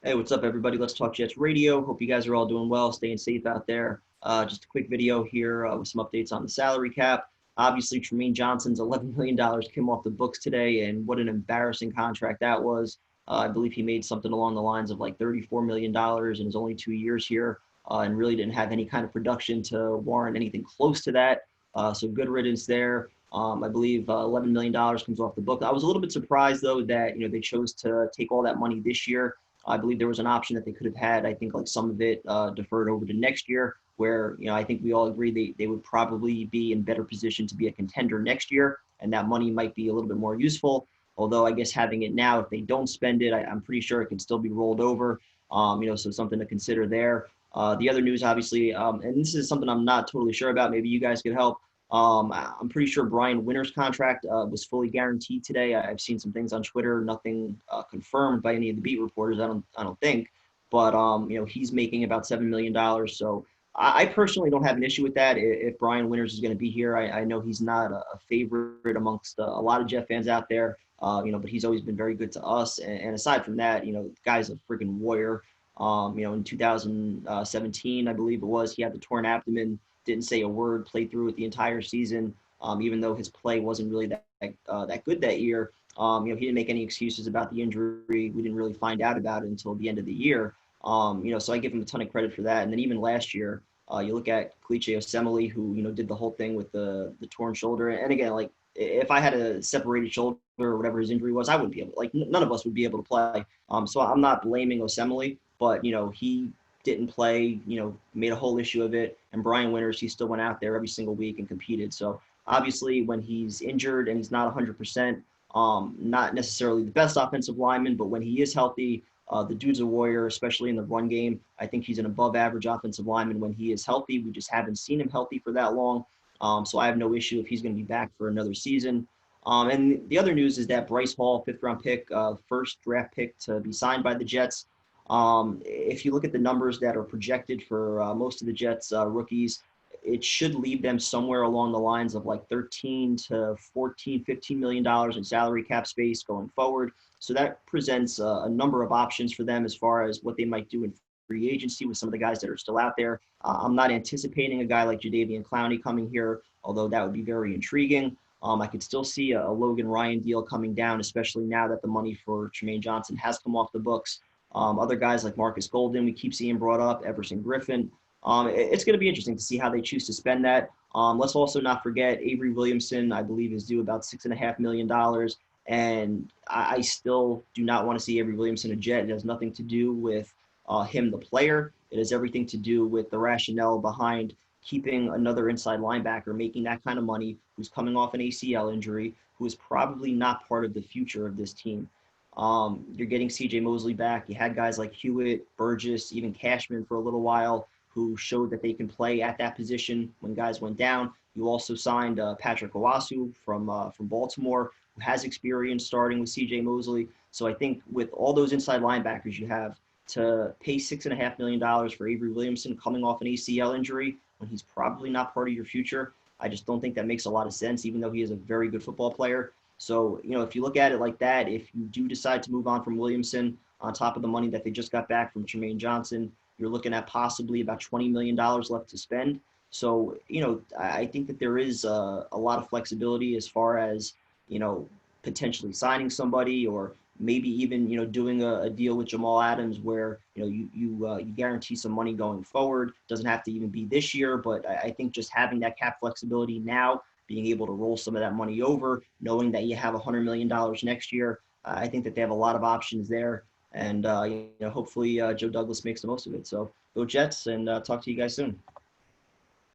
Hey, what's up, everybody? Let's Talk Jets Radio. Hope you guys are all doing well, staying safe out there. Just a quick video here with some updates on the salary cap. Obviously, Trumaine Johnson's $11 million came off the books today, and what an embarrassing contract that was. I believe he made something along the lines of like $34 million in his only 2 years here, and really didn't have any kind of production to warrant anything close to that. So good riddance there. I believe $11 million comes off the book. I was a little bit surprised, though, that they chose to take all that money this year. I believe there was an option that they could have had. I think like some of it deferred over to next year, where I think we all agree they would probably be in better position to be a contender next year, and that money might be a little bit more useful. Although I guess having it now, if they don't spend it, I'm pretty sure it can still be rolled over. So something to consider there. The other news, obviously, and this is something I'm not totally sure about. Maybe you guys could help. I'm pretty sure Brian Winter's contract was fully guaranteed today. I've seen some things on Twitter, nothing confirmed by any of the beat reporters. I don't think, but he's making about $7 million. So I personally don't have an issue with that. If Brian Winters is going to be here, I know he's not a favorite amongst a lot of Jet fans out there. But he's always been very good to us. And aside from that, the guy's a freaking warrior. In 2017, I believe it was, he had the torn abdomen. Didn't say a word, played through it the entire season, even though his play wasn't really that good that year. He didn't make any excuses about the injury. We didn't really find out about it until the end of the year. So I give him a ton of credit for that. And then even last year, you look at Cliche Osemele, who did the whole thing with the torn shoulder. And again, like if I had a separated shoulder or whatever his injury was, I wouldn't be able. Like none of us would be able to play. So I'm not blaming Osemele, but he didn't play, made a whole issue of it. And Brian Winters, he still went out there every single week and competed. So obviously when he's injured and he's not 100%, not necessarily the best offensive lineman, but when he is healthy, the dude's a warrior, especially in the run game. I think he's an above average offensive lineman when he is healthy. We just haven't seen him healthy for that long. So I have no issue if he's going to be back for another season. And the other news is that Bryce Hall, 5th-round pick, first draft pick to be signed by the Jets. If you look at the numbers that are projected for most of the Jets rookies, it should leave them somewhere along the lines of like 13 to 14, $15 million in salary cap space going forward. So that presents a number of options for them as far as what they might do in free agency with some of the guys that are still out there. I'm not anticipating a guy like Jadeveon Clowney coming here, although that would be very intriguing. I could still see a Logan Ryan deal coming down, especially now that the money for Trumaine Johnson has come off the books. Other guys like Marcus Golden, we keep seeing brought up, Everson Griffin. It's going to be interesting to see how they choose to spend that. Let's also not forget Avery Williamson, I believe, is due about $6.5 million. And I still do not want to see Avery Williamson a Jet. It has nothing to do with him, the player. It has everything to do with the rationale behind keeping another inside linebacker, making that kind of money, who's coming off an ACL injury, who is probably not part of the future of this team. You're getting C.J. Mosley back. You had guys like Hewitt, Burgess, even Cashman for a little while, who showed that they can play at that position when guys went down. You also signed Patrick Owasu from Baltimore, who has experience starting with C.J. Mosley. So I think with all those inside linebackers you have, to pay $6.5 million for Avery Williamson coming off an ACL injury when he's probably not part of your future, I just don't think that makes a lot of sense, even though he is a very good football player. So, if you look at it like that, if you do decide to move on from Williamson on top of the money that they just got back from Trumaine Johnson, you're looking at possibly about $20 million left to spend. So, I think that there is a lot of flexibility as far as, potentially signing somebody or maybe even, doing a deal with Jamal Adams where, you guarantee some money going forward. Doesn't have to even be this year, but I think just having that cap flexibility now, being able to roll some of that money over, knowing that you have $100 million next year, I think that they have a lot of options there. And, hopefully Joe Douglas makes the most of it. So go Jets, and talk to you guys soon.